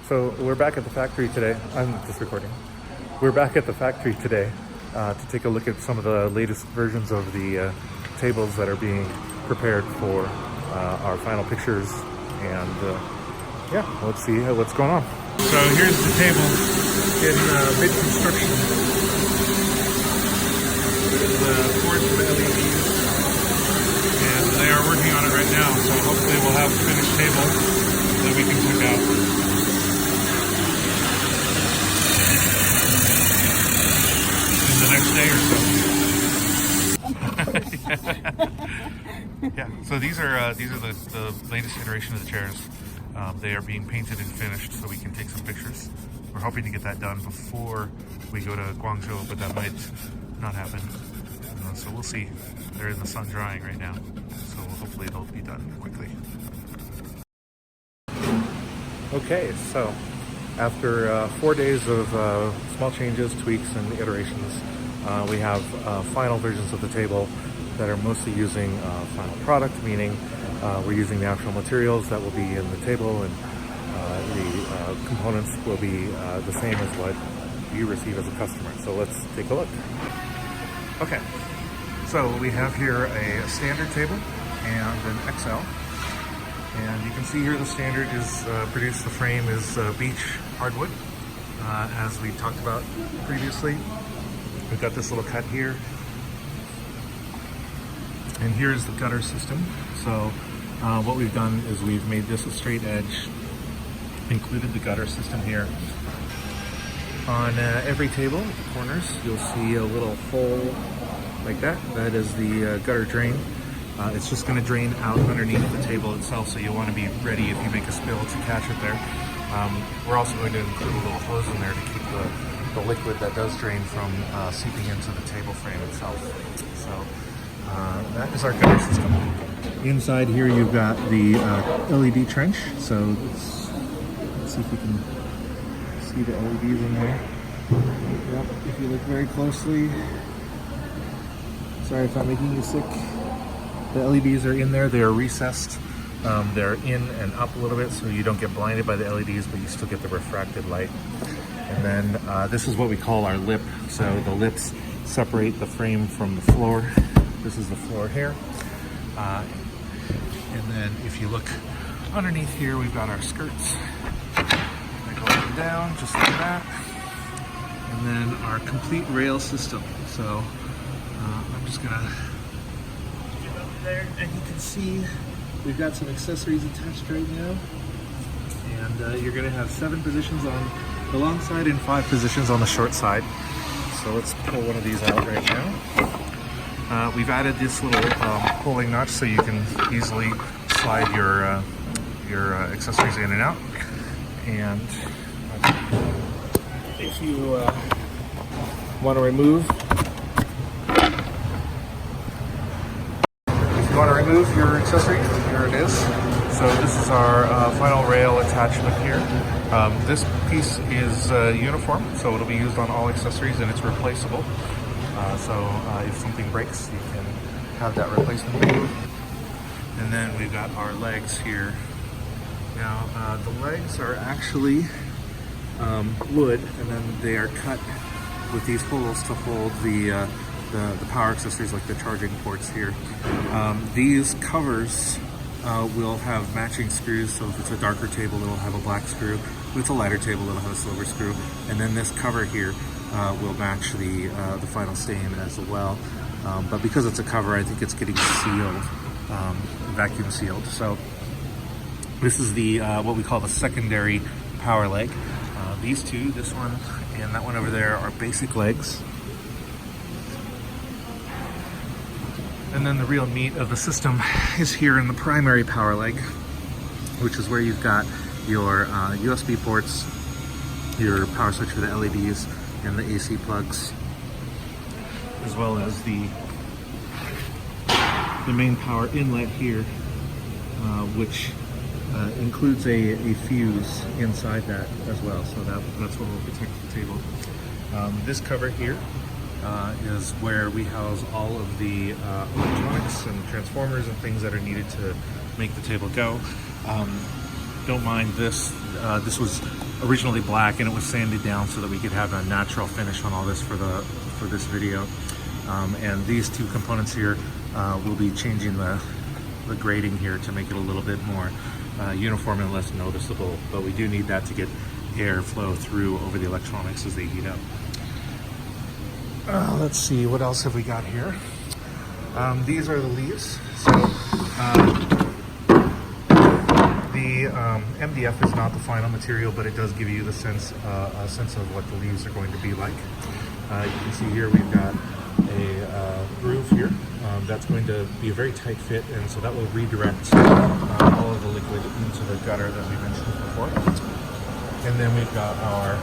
So we're back at the factory today. I'm just recording. We're back at the factory today to take a look at some of the latest versions of the tables that are being prepared for our final pictures. And yeah, let's see what's going on. So here's the table in mid-construction. The boards for the LEDs, and they are working on it right now. So hopefully we'll have a finished table that we can check out. Next day or so. Yeah. So these are the latest iteration of the chairs. They are being painted and finished, so we can take some pictures. We're hoping to get that done before we go to Guangzhou, but that might not happen. So we'll see. They're in the sun drying right now, so hopefully it'll be done quickly. Okay, so after 4 days of small changes, tweaks, and iterations, we have final versions of the table that are mostly using final product, meaning we're using the actual materials that will be in the table, and the components will be the same as what you receive as a customer. So let's take a look. Okay, so we have here a standard table and an XL. And you can see here the standard is produced, the frame is beech hardwood, as we talked about previously. We've got this little cut here. And here's the gutter system. So what we've done is we've made this a straight edge, included the gutter system here. On every table at the corners, you'll see a little hole like that. That is the gutter drain. It's just going to drain out underneath the table itself, so you want to be ready if you make a spill to catch it there. We're also going to include a little hose in there to keep the liquid that does drain from seeping into the table frame itself. So that is our gutter system. Inside here you've got the LED trench, so let's see if you can see the LEDs in there. Yep, if you look very closely. Sorry if I'm making you sick. The LEDs are in there, they are recessed. They're in and up a little bit so you don't get blinded by the LEDs, but you still get the refracted light. And then this is what we call our lip. So the lips separate the frame from the floor. This is the floor here. And then if you look underneath here, we've got our skirts. They go up and down, just like that. And then our complete rail system. So I'm just gonna get up there, and you can see we've got some accessories attached right now. And you're gonna have 7 positions on the long side and 5 positions on the short side. So let's pull one of these out right now. We've added this little pulling notch so you can easily slide your accessories in and out. And if you want to remove your accessory, here it is. So this is our final rail attachment here. This piece is uniform, so it'll be used on all accessories, and it's replaceable. So if something breaks, you can have that replacement made. And then we've got our legs here. Now the legs are actually wood, and then they are cut with these holes to hold the power accessories, like the charging ports here. These covers will have matching screws, so if it's a darker table, it'll have a black screw. If it's a lighter table, it'll have a silver screw. And then this cover here will match the final stain as well. But because it's a cover, I think it's getting sealed, vacuum sealed. So this is the what we call the secondary power leg. These two, this one and that one over there, are basic legs. And then the real meat of the system is here in the primary power leg, which is where you've got your USB ports, your power switch for the LEDs, and the AC plugs, as well as the main power inlet here, which includes a fuse inside that as well. So that's what will protect the table. This cover here is where we house all of the electronics and transformers and things that are needed to make the table go. don't mind this. This was originally black and it was sanded down so that we could have a natural finish on all this for this video. And these two components here will be changing the grading here to make it a little bit more uniform and less noticeable, but we do need that to get air flow through over the electronics as they heat up. Let's see, what else have we got here? These are the leaves. So the MDF is not the final material, but it does give you the sense, a sense of what the leaves are going to be like. You can see here we've got a groove here. That's going to be a very tight fit, and so that will redirect all of the liquid into the gutter that we mentioned before. And then we've got our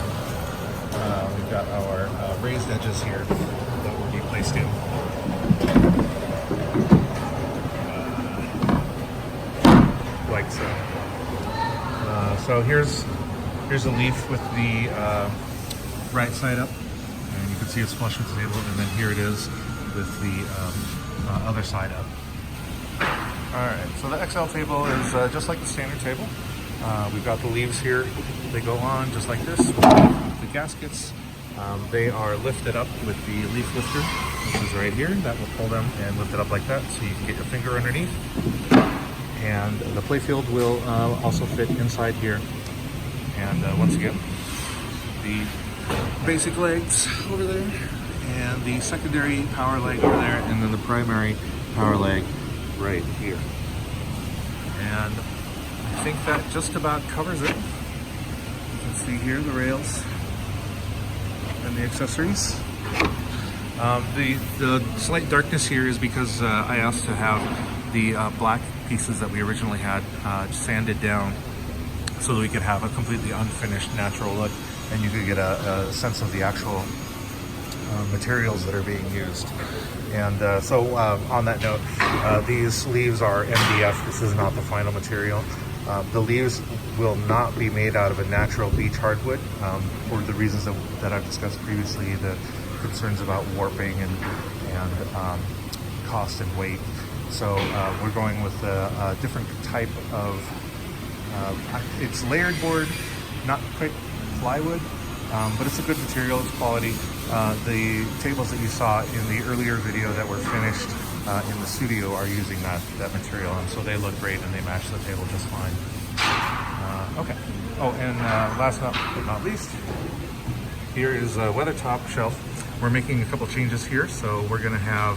raised edges here that will be placed in. Like so. So here's a leaf with the right side up, and you can see it's flush with the table, and then here it is with the other side up. Alright, so the XL table is just like the standard table. We've got the leaves here. They go on just like this with the gaskets. They are lifted up with the leaf lifter, which is right here. That will pull them and lift it up like that so you can get your finger underneath. And the playfield will also fit inside here. And once again, the basic legs over there, and the secondary power leg over there, and then the primary power leg right here. And I think that just about covers it. You can see here the rails and the accessories. The slight darkness here is because I asked to have the black pieces that we originally had sanded down so that we could have a completely unfinished natural look, and you could get a sense of the actual materials that are being used. And so on that note, these leaves are MDF. This is not the final material. The leaves will not be made out of a natural beech hardwood for the reasons that I've discussed previously, the concerns about warping and cost and weight. So we're going with a different type of, it's layered board, not quite plywood, but it's a good material, it's quality. The tables that you saw in the earlier video that were finished in the studio are using that material, and so they look great and they match the table just fine. Okay. Oh, and last but not least, here is a weather top shelf. We're making a couple changes here, so we're going to have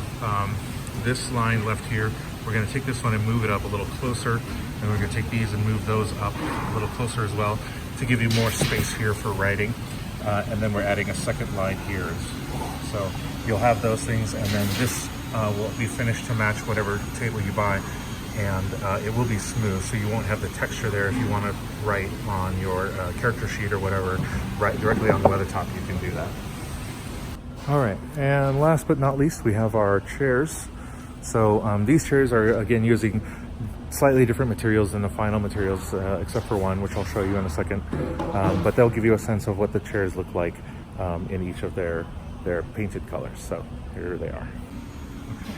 this line left here. We're going to take this one and move it up a little closer, and we're going to take these and move those up a little closer as well to give you more space here for writing. And then we're adding a second line here. So you'll have those things, and then this will be finished to match whatever table you buy, and it will be smooth, so you won't have the texture there. If you want to write on your character sheet or whatever, write directly on the weather top, you can do that. All right, and last but not least, we have our chairs. So these chairs are, again, using slightly different materials than the final materials, except for one, which I'll show you in a second. But they'll give you a sense of what the chairs look like in each of their painted colors. So here they are. Okay.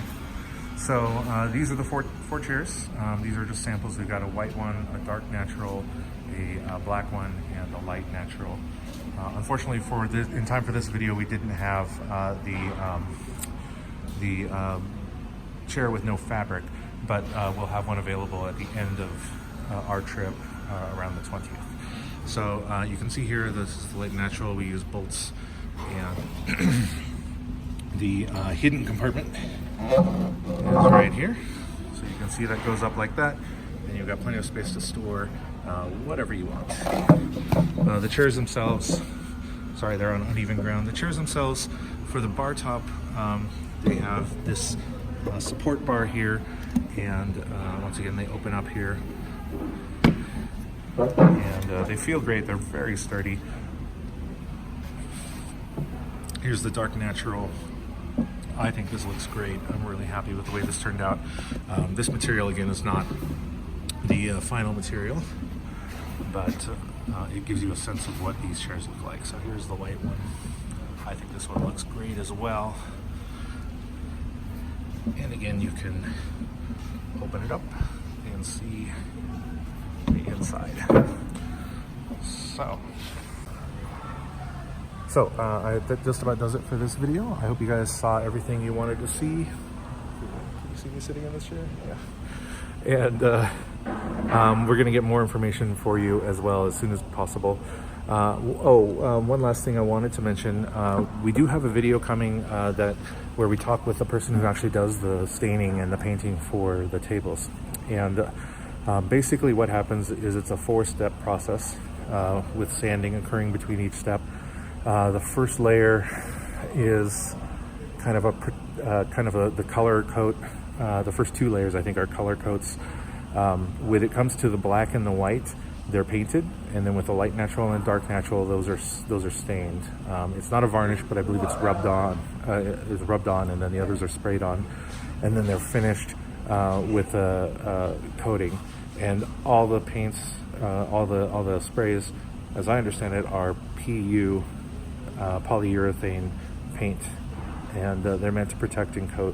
So these are the four chairs. These are just samples. We've got a white one, a dark natural, a black one, and a light natural. Unfortunately, in time for this video, we didn't have the chair with no fabric, but we'll have one available at the end of our trip around the 20th. So you can see here, this is the light natural. We use bolts, and the hidden compartment is right here. So you can see that goes up like that, and you've got plenty of space to store whatever you want. The chairs themselves, sorry, they're on uneven ground. The chairs themselves, for the bar top, they have this support bar here, and once again they open up here, and they feel great. They're very sturdy. Here's the dark natural. I think this looks great. I'm really happy with the way this turned out. This material, again, is not the final material, but it gives you a sense of what these chairs look like. So here's the white one. I think this one looks great as well. And again, you can open it up and see the inside. That just about does it for this video. I hope you guys saw everything you wanted to see. Can you see me sitting in this chair? Yeah. And we're gonna get more information for you as well as soon as possible. One last thing I wanted to mention. We do have a video coming where we talk with the person who actually does the staining and the painting for the tables. And basically what happens is it's a 4-step process with sanding occurring between each step. The first layer is kind of the color coat. The first 2 layers, I think, are color coats. When it comes to the black and the white, they're painted, and then with the light natural and dark natural, those are stained. It's not a varnish, but I believe it's rubbed on. And then the others are sprayed on, and then they're finished with a coating. And all the paints, all the sprays, as I understand it, are PU. Polyurethane paint, and they're meant to protect and coat.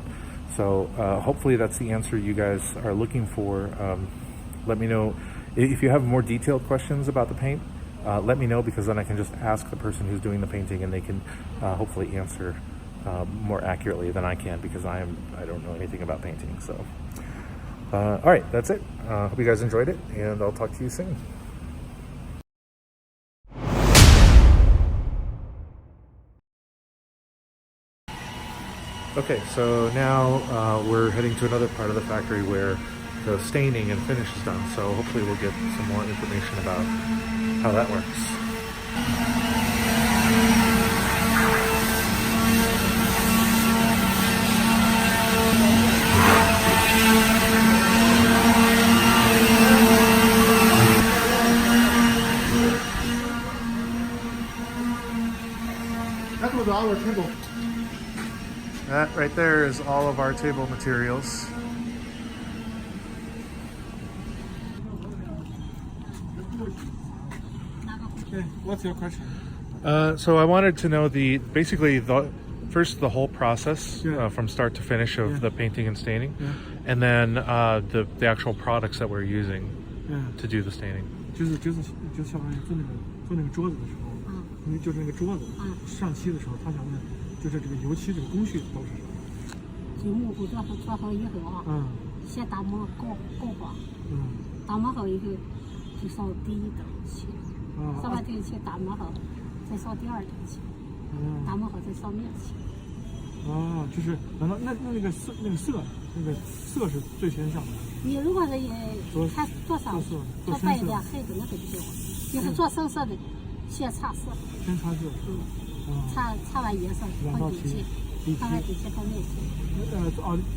So hopefully that's the answer you guys are looking for. Let me know if you have more detailed questions about the paint. Let me know, because then I can just ask the person who's doing the painting, and they can hopefully answer more accurately than I can, because I don't know anything about painting. So all right, that's it. Hope you guys enjoyed it, and I'll talk to you soon. Okay, so now we're heading to another part of the factory where the staining and finish is done. So hopefully we'll get some more information about how that works. That was our table. That right there is all of our table materials. Okay, what's your question? So I wanted to know basically the whole process from start to finish of the painting and staining, and then the actual products that we're using to do the staining. 就是像做那个桌子的时候，因为就是那个桌子上漆的时候，他想问，就是这个油漆这个工序都是什么？就模糊做好以后啊，先打磨过光，打磨好以后就烧第一等漆，烧完第一漆打磨好，再烧第2等漆，打磨好再烧面漆。哦，就是那个色是最先上的。你如果是看做上做白一点黑的那个就行，要是做深色的，先擦色。先擦色。擦完颜色放底漆，擦完底漆放面漆。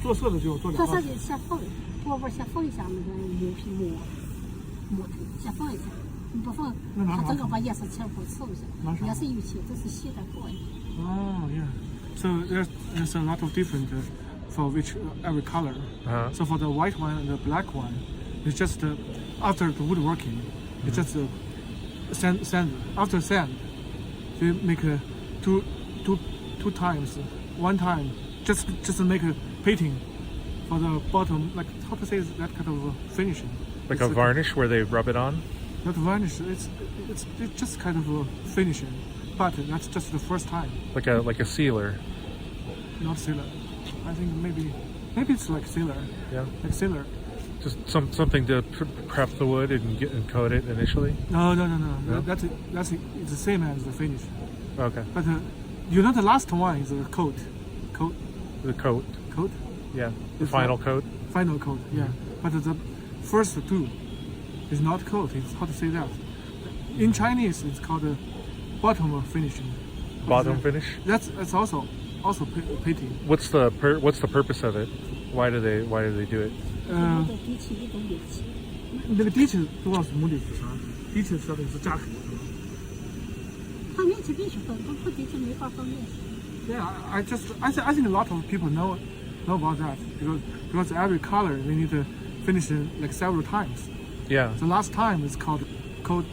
做色的就做2道。做色的先放多味，先放一下那个油皮木头，先放一下。你不放，它整个把颜色全部凑一下。也是油漆，这是洗的过的。Oh yeah. So there's a lot of different for every color. So for the white one and the black one, it's just after the woodworking, it's just sand. After sand, they make two times. One time, just to make a painting for the bottom, like how to say that kind of finishing. Like a varnish where they rub it on? Not varnish. It's just kind of a finishing. But that's just the first time. Like a sealer. Not sealer. I think maybe it's like sealer. Yeah. Like sealer. Just something to prep the wood and coat it initially. No. That's it's the same as the finish. Okay. But the last one is a coat. The coat. Coat. Yeah. The final coat. Final coat. Yeah. But the first two is not coat. It's how to say that. In Chinese, it's called bottom finishing. Bottom finish. That's also painting. What's the purpose of it? Why do they do it? 那个底漆主要是目的是啥？底漆说的是加厚，是吧？放面漆必须放，不底漆没法放面漆。Yeah, I think a lot of people know about that because every color they need to finish it like several times. Yeah. The last time is called coat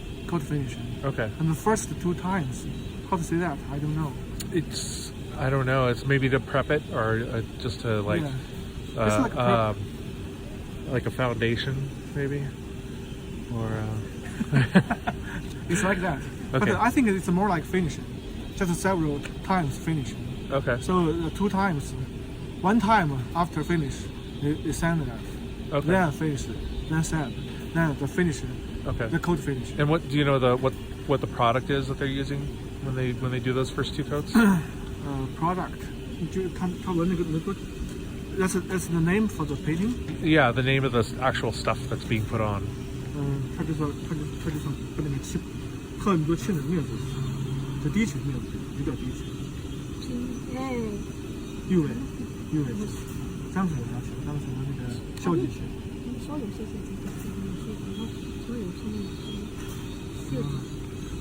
finishing. Okay. And the first 2 times, how to say that? I don't know. I don't know. It's maybe to prep it or just to like, It's like like a foundation maybe. or It's like that. Okay. But I think it's more like finishing, just several times finishing. okay, So 2 times, 1 time after finish, they sand that. okay, Then finish, then sand, then the finish, okay. the coat finish. And what do you know what the product is that they're using when they do those first 2 coats? Product. 就它闻那个 that's the name for the painting. Yeah, the name of the actual stuff that's being put on. 它就说把那个漆很多漆的面子，就低漆面子，比较低漆。哎，六位，张什么那个小机器。少有些所有些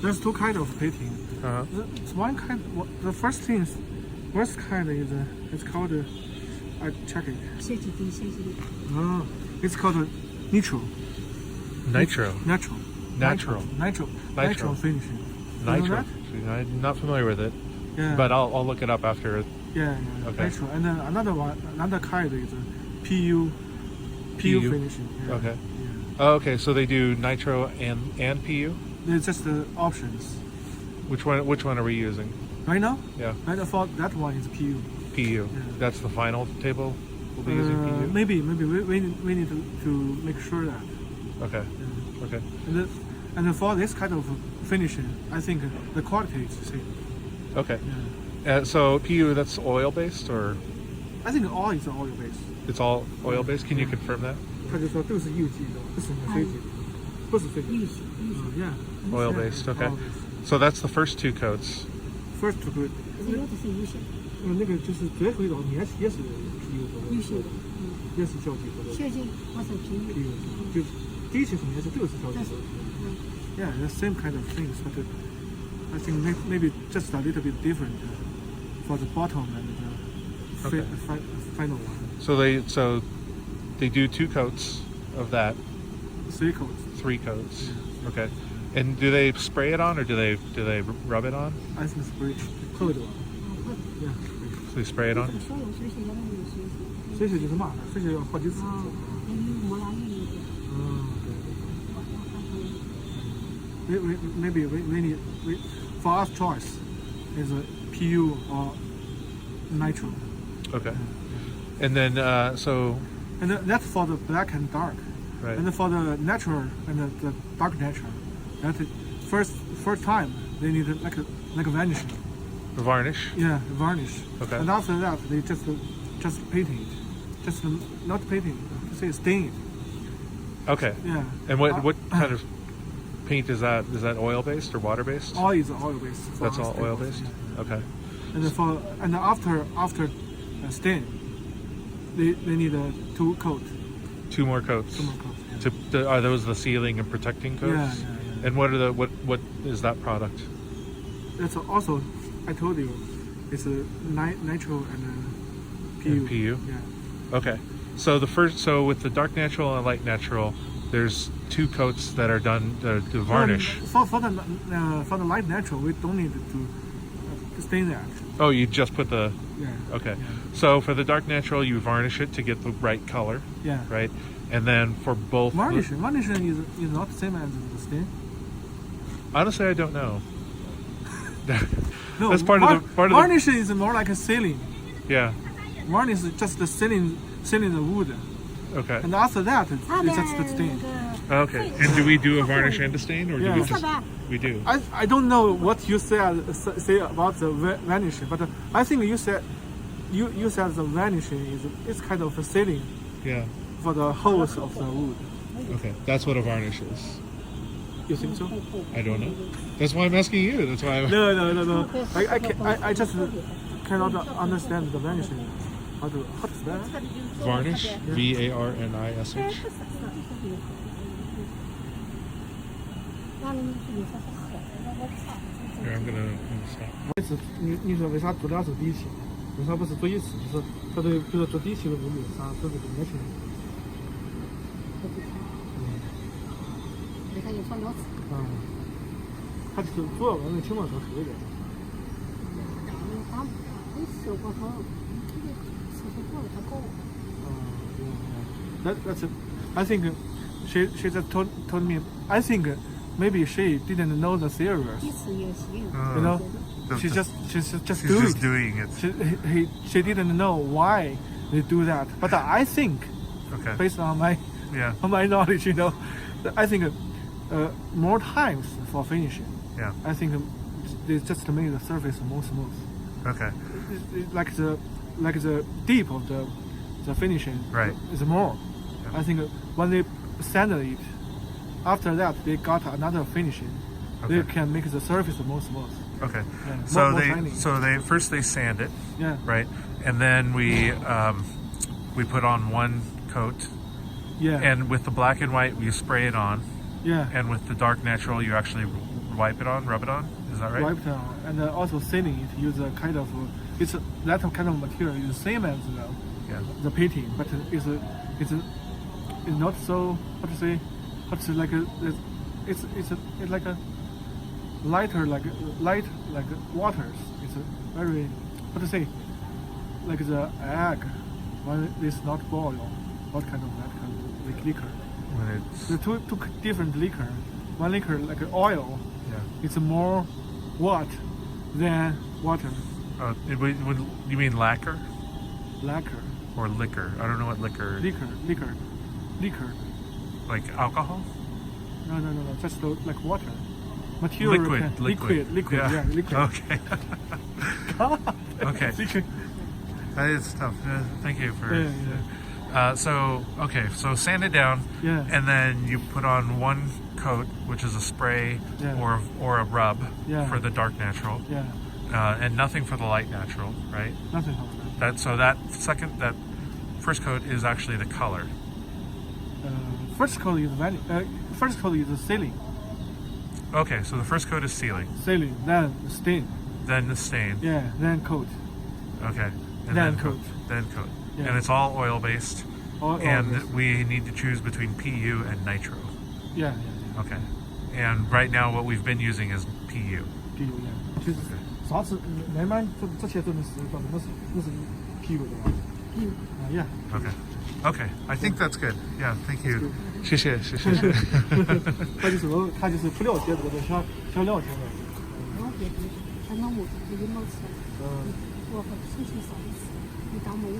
There's 2 kind of painting. Uh-huh. It's one kind. The first kind is it's called. I check it. 设计的设计的。 It's called nitro. Nitro. Nitro finishing. You know Nitro. that? I'm not familiar with it, Yeah. but I'll look it up after. Yeah. Okay. Nitro. And then another kind is PU finishing. Yeah. Okay. Yeah. Oh, okay, so they do nitro and PU. It's just the options. Which one are we using? Right now? Yeah, Right now for that one is PU. PU. That's the final table. We'll be using PU. Maybe we need to make sure that. Okay. Yeah. Okay. And for this kind of finishing, I think the quality is the same. Okay. Yeah. So PU, that's oil based or I think all is oil based. it's all oil based? Can you confirm that? 他就说都是有机的，不是非机的，不是非机的。Yeah. Oil based. Okay. Oil based. So that's the first 2 coats. First to good. 可是有的是有些那个就是最后一道也是有的，有些的，也是交际的。设计我是便宜。就第一期肯定是都是交际但是的。Yeah, the same kind of things, but I think maybe just a little bit different for the bottom and the Okay. final one. So they do 2 coats of that, 3 coats. 3 coats. Okay. And do they spray it on or do they rub it on? I think spray coat one. Yeah. So they spray it on. 少有水洗，有的没有水洗。水洗就是嘛，水洗要好几次。有抹拉油一点。Maybe we need for us choice is a PU or nitro. Okay. And then And that's for the black and dark. right. And for the natural and the dark natural, that first time they need like a varnish. Varnish. Yeah, varnish. Okay. And after that they just painting it, just not painting, say stain it. Okay. Yeah. And what kind of paint is that? Is that oil based or water based? All is oil based. That's all oil based. Yeah. Okay. And after stain, they need 2 coat. 2 more coats. 2 more coats. Yeah. Are those the sealing and protecting coats? Yeah. And what are what is that product? That's also, I told you, it's a nitro and PU. And PU? Yeah. Okay. So with the dark natural and light natural, there's 2 coats that are done to varnish. For the light natural, we don't need to stain that. Oh, you just put the. Yeah. Okay. Yeah. So for the dark natural, you varnish it to get the right color, Yeah. right? And then for both. Varnish is not the same as the stain. Honestly, I don't know. No, That's part of the varnish is more like a sealing. Yeah. Varnish is just the sealing the wood, Okay. and after that it's 它的 just the 那 stain. 个 Okay. And do we do a varnish and a stain, or do we Yeah. just? We do. I don't know what you say about the varnish, but I think you said the varnish is kind of a sealing Yeah. for the holes of the wood. Okay. That's what a varnish is. You think so? I don't know. That's why I'm asking you. That's why. No. I just cannot understand the varnish. How to spell? Varnish. VARNISH. 那你说是好，我操！ Here, I'm gonna stop. 你说为啥做2次底漆？为啥不是做1次？就是它的，比如说做底漆的物理啥都是应该行。为啥要做2次？它就是主要往那情况上说一点。它没效果好，这个次数过了它高。That's I think she just told me, I think maybe she didn't know the theory. 一次也行。 You know, she's just doing it. She didn't know why they do that. But I think, Okay. based on my Yeah. on my knowledge, you know, I think more times for finishing. Yeah. I think it's just to make the surface more smooth. Okay. Like the deep of the finishing Right. is more. Yeah. I think when they sanded it, after that they got another finishing. Okay. They can make the surface more smooth. Okay. Yeah, So more they shiny. first they sand it, Yeah. right, and then we put on one coat, Yeah. and with the black and white you spray it on, yeah. and with the dark natural you actually rub it on. Is that right? Wipe down and also sealing it. Use a kind of that kind of material is the same as Yeah. the painting, but it's not so like it's like a lighter like waters. It's a very like the egg when it's not boiled. What kind of like liquor? When it's The two different liquor. One liquor like oil. yeah. It's more wet than water. You mean lacquer Lacquer. or liquor? I don't know what liquor. Liquor. Like alcohol? No. Just like water. Material. Liquid. Liquid. Yeah, liquid. Okay. Okay. Liquid. That is tough. Thank you for. Yeah. So sand it down, Yeah. and then you put on one coat, which is a spray Yeah. or a rub Yeah. for the dark natural, Yeah. and nothing for the light natural, right? Nothing else. That first coat is actually the color. First coat is first coat is sealing. Okay, so the first coat is sealing, Sealing. Then stain. then the stain. Yeah. Then coat. Okay, and Then coat. Then coat, Yeah. and it's all oil based. All And this. we need to choose between PU and nitro. Yeah. Okay, and right now what we've been using is PU. 啤酒烟，就是上次慢慢这些都能使到，那是啤酒的吧？啊呀， Okay, I think that's good. Yeah, thank you. 谢谢。他就是不了解这个，想了解的。我别的，他那我自己冒出来，我申请上一次，你当没有，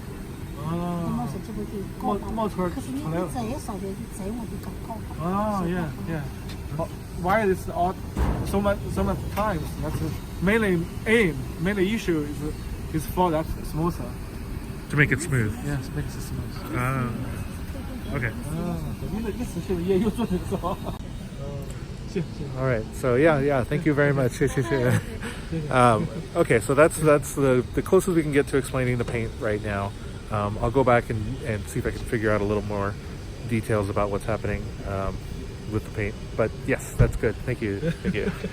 我冒出这个就搞冒出来可是你再上去，再我就搞。啊，yeah. Why is all so much times? That's mainly issue is for that smoother. To make it smooth. Yes, makes it smooth. Okay. 你此前也有做这个是吧？谢。 All right. So yeah. Thank you very much. 谢谢. Okay, so that's the closest we can get to explaining the paint right now. I'll go back and see if I can figure out a little more details about what's happening with the paint. But yes, that's good. Thank you.